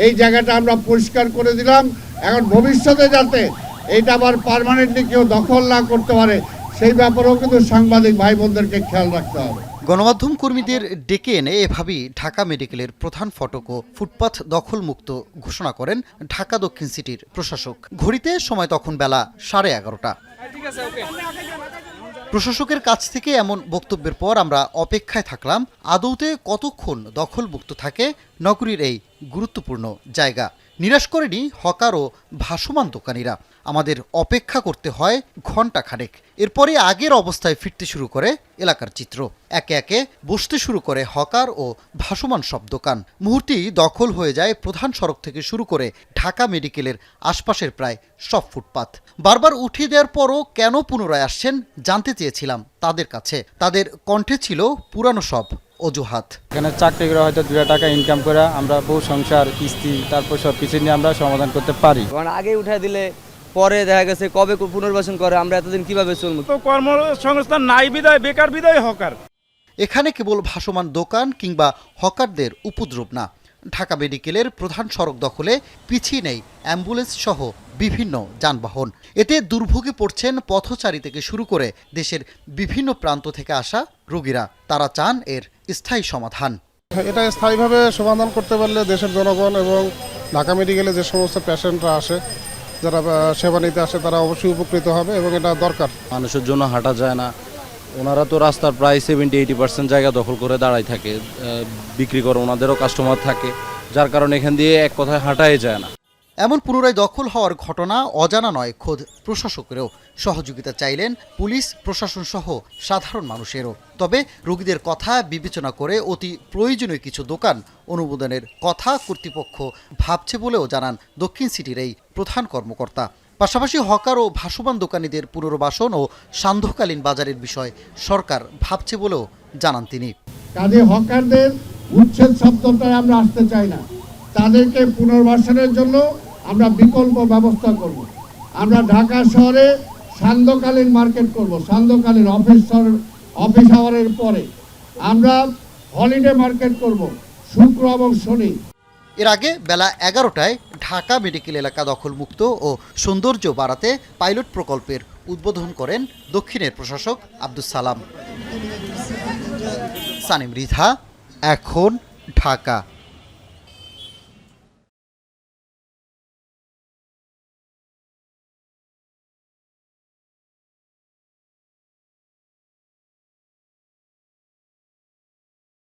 এই জায়গাটা আমরা পরিষ্কার করে দিলাম। এখন ভবিষ্যতে যাতে এটা আবার পার্মানেন্টলি কেউ দখল না করতে পারে সেই ব্যাপারেও কিন্তু সাংবাদিক ভাই বোনদেরকে খেয়াল রাখতে হবে। গণমাধ্যম কর্মীদের ডেকে এনে এভাবেই ঢাকা মেডিকেলের প্রধান ফটক ও ফুটপাথ দখলমুক্ত ঘোষণা করেন ঢাকা দক্ষিণ সিটির প্রশাসক। ঘড়িতে সময় তখন বেলা 11:30। প্রশাসকের কাছ থেকে এমন বক্তব্যের পর আমরা অপেক্ষায় থাকলাম আদৌতে কতক্ষণ দখলমুক্ত থাকে নগরীর এই গুরুত্বপূর্ণ জায়গা। নিরাশ করেনি হকার ও ভাসমান দোকানিরা। আমাদের অপেক্ষা করতে হয় ঘণ্টা খানেক। এরপরে আগের অবস্থায় ফিরতে শুরু করে এলাকার চিত্র। একে একে বসতে শুরু করে হকার ও ভাসমান সব দোকান। মুহূর্তেই দখল হয়ে যায় প্রধান সড়ক থেকে শুরু করে ঢাকা মেডিকেলের আশপাশের প্রায় সব ফুটপাত। বারবার উঠিয়ে দেওয়ার পরও কেন পুনরায় আসছেন জানতে চেয়েছিলাম তাদের কাছে। তাদের কণ্ঠে ছিল পুরানো সব অজুহাত। এখানে চাকরি করে হয়তো 2 টাকা ইনকাম করে আমরা বউ সংসার কিস্তি তারপর সব কিছু নিয়ে আমরা সমাধান করতে পারি। কারণ আগে উঠাই দিলে পরে দেখা গেছে কবে পুনর্বাসন করে আমরা এতদিন কিভাবে চলবো। তো কর্মসংস্থান নাই বিদায় বেকার বিদায় হকার। এখানে কেবল ভাসমান দোকান কিংবা হকারদের উপদ্রব না, ঢাকা মেডিকেলের প্রধান সড়ক দখলে পিছিয়ে নেই অ্যাম্বুলেন্স সহ বিভিন্ন যানবাহন। এতে দুর্ভোগে পড়ছেন পথচারী থেকে শুরু করে দেশের বিভিন্ন প্রান্ত থেকে আসা রোগীরা। তারা চান এর স্থায়ী সমাধান। এটা স্থায়ীভাবে সমাধান করতে পারলে দেশের জনগণ এবং ঢাকা মেডিকেলে যে সমস্ত পেশেন্টরা আসে, যারা সেবা নিতে আসে, তারা অবশ্যই উপকৃত হবে এবং এটা দরকার। মানুষের জন্য হাঁটা যায় না। ওনারা তো রাস্তার প্রায় 70-80% জায়গা দখল করে দাঁড়ায় থাকে, বিক্রি করে, ওনাদেরও কাস্টমার থাকে, যার কারণে এখান দিয়ে এক কথায় হাঁটাই যায় না। এমন পুনরায় দখল হওয়ার ঘটনা অজানা নয় খোদ প্রশাসকেরও। সহযোগিতা চাইলেন পুলিশ প্রশাসন সহ সাধারণ মানুষেরও। তবে রোগীদের কথা বিবেচনা করে অতি প্রয়োজনীয় কিছু দোকান অনুমোদনের কথা কর্তৃপক্ষ ভাবছে বলেও জানান দক্ষিণ সিটির এই প্রধান কর্মকর্তা। পাশাপাশি হকার ও ভাসমান দোকানীদের পুনর্বাসন ও সান্ধ্যকালীন বাজারের বিষয় সরকার ভাবছে বলেও জানান তিনি। কাজে হকারদের উচ্ছেদ শব্দটা আমরা আসতে চাই না। তাদেরকে পুনর্বাসনের জন্য আমরা বিকল্প ব্যবস্থা করব। আমরা ঢাকা শহরে সান্ধ্যকালীন মার্কেট করব। সান্ধ্যকালীন অফিস আওয়ারের পরে আমরা হলিডে মার্কেট করব শুক্র এবং শনি। এর আগে বেলা 11টায় ঢাকা মেডিকেল এলাকা দখলমুক্ত ও সৌন্দর্য বাড়াতে পাইলট প্রকল্পের উদ্বোধন করেন দক্ষিণের প্রশাসক আব্দুস সালাম। সানিম রিধা, এখন ঢাকা।